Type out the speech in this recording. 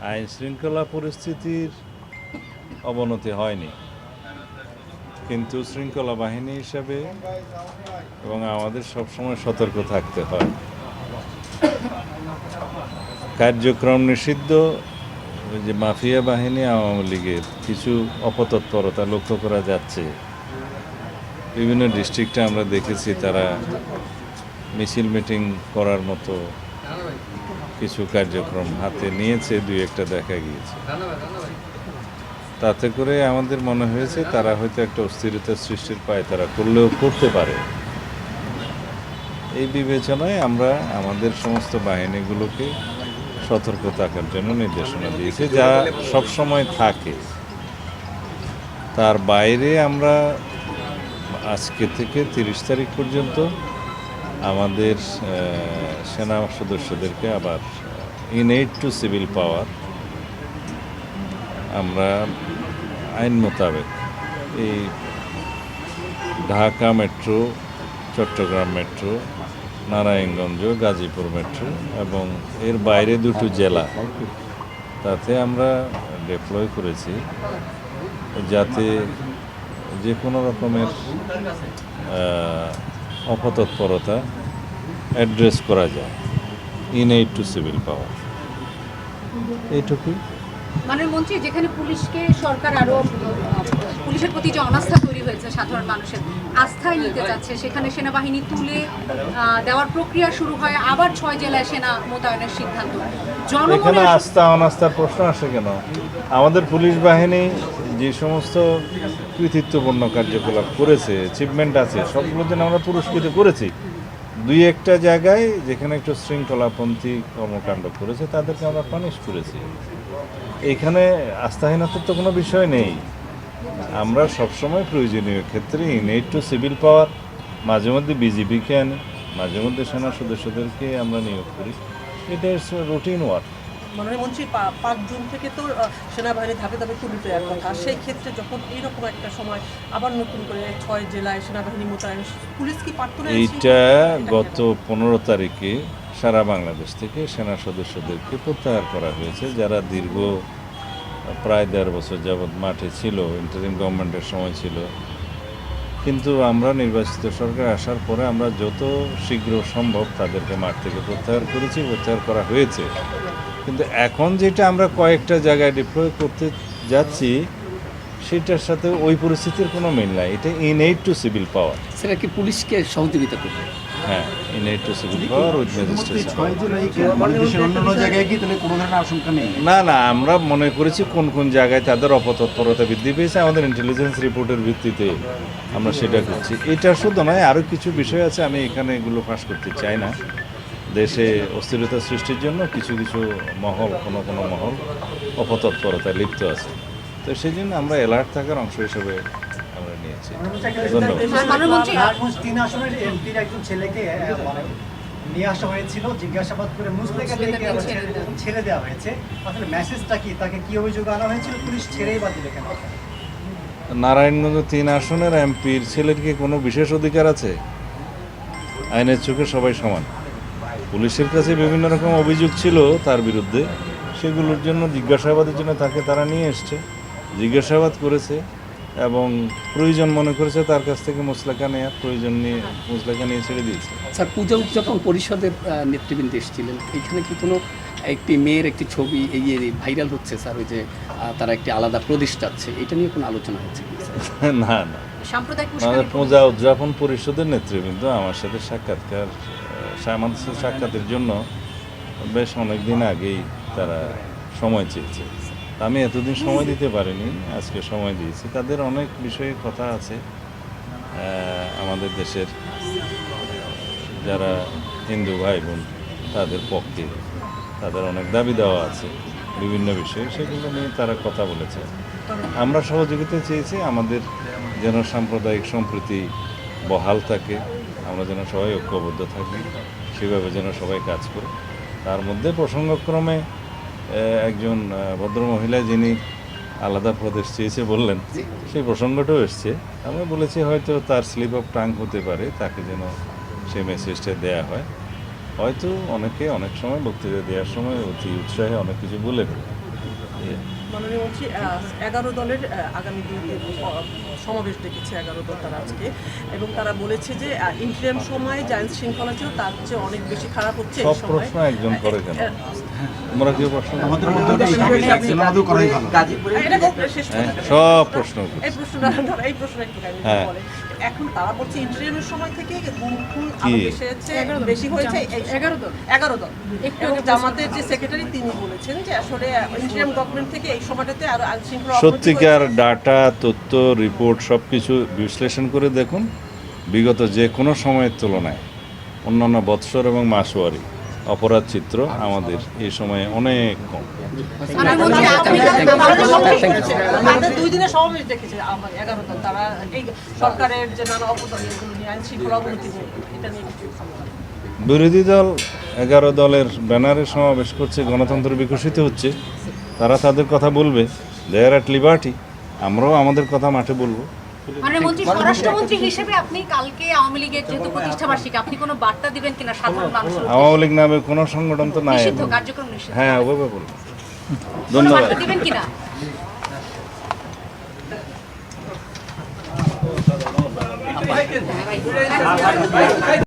আইন শৃঙ্খলা পরিস্থিতির অবনতি হয়নি, কিন্তু শৃঙ্খলা বাহিনী হিসাবে এবং আমাদের সবসময় সতর্ক থাকতে হয়। কার্যক্রম নিষিদ্ধ ওই যে মাফিয়া বাহিনী আওয়ামী লীগের কিছু অপতৎপরতা লক্ষ্য করা যাচ্ছে। বিভিন্ন ডিস্ট্রিক্টে আমরা দেখেছি তারা মিছিল মিটিং করার মতো কিছু কার্যক্রম হাতে নিয়েছে, দুই একটা দেখা গিয়েছে। তাতে করে আমাদের মনে হয়েছে তারা হয়তো একটা অস্থিরতা সৃষ্টির পায় তারা করলেও করতে পারে। এই বিবেচনায় আমরা আমাদের সমস্ত বাহিনীগুলোকে সতর্ক থাকার জন্য নির্দেশনা দিয়েছি, যা সবসময় থাকে। তার বাইরে আমরা আজকে থেকে 30 তারিখ পর্যন্ত আমাদের সেনা সদস্যদেরকে আবার ইনএইড টু সিভিল পাওয়ার আমরা আইন মোতাবেক এই Dhaka metro, Chattogram metro, Narayanganj, Gazipur metro এবং এর বাইরে দুটো জেলা, তাতে আমরা ডিপ্লয় করেছি যাতে যে কোনো রকমের অপতৎপরতা অ্যাড্রেস করা যায়। ইনএইড টু সিভিল পাওয়ার, এইটুকুই। মাননীয় মন্ত্রী, যেখানে পুলিশকে সরকার আরো পুলিশের প্রতি যে অনাস্থা তৈরি হয়েছে, সাধারণ মানুষের আস্থায় নিতে যাচ্ছে, সেখানে সেনাবাহিনী তুলে দেওয়ার প্রক্রিয়া শুরু হয়, আবার 6 জেলায় সেনা মোতায়েনের সিদ্ধান্ত। এখানে আস্থা অনাস্থার প্রশ্ন আসে কেন? আমাদের পুলিশ বাহিনী যে সমস্ত কৃতিত্বপূর্ণ কার্যকলাপ করেছে, অ্যাচিভমেন্ট আছে, সবগুলোর জন্য আমরা পুরস্কৃত করেছি। দুই একটা জায়গায় যেখানে একটু শৃঙ্খলাপন্থী কর্মকাণ্ড করেছে তাদেরকে আমরা পানিশ করেছি। এখানে আস্থাহীনতার তো কোনো বিষয় নেই। আমরা সবসময় প্রয়োজনীয় ক্ষেত্রে ইনএইড টু সিভিল পাওয়ার, মাঝে মধ্যে বিজিবিকে আনি, মাঝে মধ্যে সেনা সদস্যদেরকে আমরা নিয়োগ করি। এটা ইটস রুটিন ওয়ার্ক। মাননীয় মন্ত্রী, 5 জুন থেকে তো সেনাবাহিনী ধাপে ধাপে তুলে দেওয়ার কথা। সেই ক্ষেত্রে যখন এইরকম একটা সময় আবার নতুন করে 6 জেলায় সেনাবাহিনী মোতায়েন, পুলিশ কি পারত না? এইটা গত 15 তারিখে সারা বাংলাদেশ থেকে সেনা সদস্যদেরকে প্রত্যাহার করা হয়েছে, যারা দীর্ঘ প্রায় 1.5 বছর যাবৎ মাঠে ছিল, ইন্টারিম গভর্নমেন্টের সময় ছিল। কিন্তু আমরা নির্বাচিত সরকার আসার পরে আমরা যত শীঘ্র সম্ভব তাদেরকে মাঠ থেকে প্রত্যাহার করেছি, প্রত্যাহার করা হয়েছে। কিন্তু এখন যেটা আমরা কয়েকটা জায়গায় ডিপ্লয় করতে যাচ্ছি সেটার সাথে ওই পরিস্থিতির কোনো মিল নাই। এটা ইনএইড টু সিভিল পাওয়ার। সেটা কি পুলিশকে সহযোগিতা করবে? হ্যাঁ, in aid to civil power with magistrate. না না, আমরা মনে করেছি কোন কোন জায়গায় তাদের অপতৎপরতা বৃদ্ধি পেয়েছে, আমাদের ইন্টেলিজেন্স রিপোর্টের ভিত্তিতে আমরা সেটা করছি। এটা শুধু নয়, আরও কিছু বিষয় আছে, আমি এখানে এগুলো ফাঁস করতে চাই না। দেশে অস্থিরতা সৃষ্টির জন্য কিছু কিছু মহল, কোনো কোনো মহল অপতৎপরতায় লিপ্ত আছে। তো সেই জন্য আমরা অ্যালার্ট থাকার অংশ হিসেবে আমরা নিয়েছি। ধন্যবাদ। 3 আসনের এমপির একজন ছেলেকে নিয়ে আসা হয়েছিল, জিজ্ঞাসাবাদ করে মুসলেকা ছেড়ে দেওয়া হয়েছে। আসলে মেসেজটা কি? তাকে কি অভিযোগ আনা হয়েছিল? পুলিশ ছেড়েই বা দিলে কেন? নারায়ণগঞ্জ 3 আসনের এমপির ছেলের কি কোনো বিশেষ অধিকার আছে? আইনের চোখে সবাই সমান। পুলিশের কাছে বিভিন্ন রকম অভিযোগ ছিল তার বিরুদ্ধে, সেগুলোর জন্য জিজ্ঞাসাবাদের জন্য তাকে তারা নিয়ে এসছে, জিজ্ঞাসাবাদ করেছে এবং প্রয়োজন মনে করেছে তার কাছ থেকে মুসলেকা নেওয়ার, প্রয়োজন নিয়ে মুসলেকা নিয়ে ছেড়ে দিয়েছে। স্যার, পূজা উদযাপন পরিষদের নেতৃবৃন্দ এসেছিলেন, এখানে কি কোনো একটি মেয়ের একটি ছবি এই ভাইরাল হচ্ছে স্যার, ওই যে তারা একটি আলাদা প্রদেশ চাচ্ছে, এটা নিয়ে কোনো আলোচনা হচ্ছে কি? না না, আমাদের পূজা উদযাপন পরিষদের নেতৃবৃন্দ আমার সাথে আমাদের সাথে সাক্ষাতের জন্য বেশ অনেক দিন আগেই তারা সময় চেয়েছে। আমি এতদিন সময় দিতে পারিনি, আজকে সময় দিয়েছি। তাদের অনেক বিষয়ে কথা আছে। আমাদের দেশের যারা হিন্দু ভাই বোন তাদের পক্ষে তাদের অনেক দাবি দেওয়া আছে বিভিন্ন বিষয়ে, সেগুলো নিয়ে তারা কথা বলেছে। আমরা সহযোগিতা চেয়েছি, আমাদের যেন সাম্প্রদায়িক সম্প্রীতি বহাল থাকে, আমরা যেন সবাই ঐক্যবদ্ধ থাকি, সেভাবে যেন সবাই কাজ করে। তার মধ্যে প্রসঙ্গক্রমে একজন ভদ্রমহিলা যিনি আলাদা প্রদেশ চেয়েছে বললেন, সেই প্রসঙ্গটাও এসছে। আমরা বলেছি হয়তো তার স্লিপ অফ টাং হতে পারে, তাকে যেন সেই মেসেজটা দেয়া হয়। হয়তো অনেকে অনেক সময় বক্তৃতা দেওয়ার সময় অতি উৎসাহে অনেক কিছু বলে দেয়। মাননীয় মন্ত্রী 11 দলের আগামী দিনে সমাবেশ ডেকেছে 11 দল তারা আজকে, এবং তারা বলেছে যে ইন্টারিম সময়ে যে আইন শৃঙ্খলা ছিল তার চেয়ে অনেক বেশি খারাপ হচ্ছে এই সব সময়। প্রশ্ন একজন করে কেন? তোমরা কি প্রশ্ন করো? এটা শেষ কথা। সব প্রশ্ন করো। এই প্রশ্নটা একটু কাইন্ডলি হ্যাঁ। বলে। এখন তারা বলছে ইন্টারিমের সময় থেকে গুম খুন কি? আরো বেশি হয়েছে 11 দল। এবং জামাতের যে সেক্রেটারি তিনি বলেছেন যে আসলে ইন্টারিম গভর্নমেন্ট থেকে এই সময়টাতে আরো আইন শৃঙ্খলা অবনতি সত্যিকার হয়েছে। ডাটা, তথ্য, রিপোর্ট সব কিছু বিশ্লেষণ করে দেখুন, বিগত যে কোনো সময়ের তুলনায় অন্যান্য বৎসর এবং মাসওয়ারি অপরাধ চিত্র আমাদের এই সময়ে অনেক কম। মাননীয় মন্ত্রী, তাদের 2 দিনের সমাবেশ দেখেছে আমার 11 দল। তারা এই সরকারের যে নানা অবদান এগুলো নিয়ে আইন শৃঙ্খলা অবনতি নিয়ে এটা নিয়ে কিছু বলেন। বিরোধী দল 11 দলের ব্যানারে সমাবেশ করছে, গণতন্ত্র বিকশিত হচ্ছে, তারা তাদের কথা বলবে, দেয়ার অ্যাট লিবার্টি। আমরাও আমাদের কথা মাঠে বলবো। মাননীয় মন্ত্রী, স্বরাষ্ট্রমন্ত্রী হিসেবে আপনি কালকে আওয়ামী লীগের যেহেতু প্রতিষ্ঠাবার্ষিকী, আপনি কোনো বার্তা দিবেন কিনা সাধারণ মানুষের আওয়ামী লীগ নামে কোনো সংগঠন তো নাই নিষিদ্ধ এখন। কার্যক্রম নিষিদ্ধ, হ্যাঁ, ওভাবে বলবো। কোনো ধন্যবাদ। বার্তা দিবেন কিনা?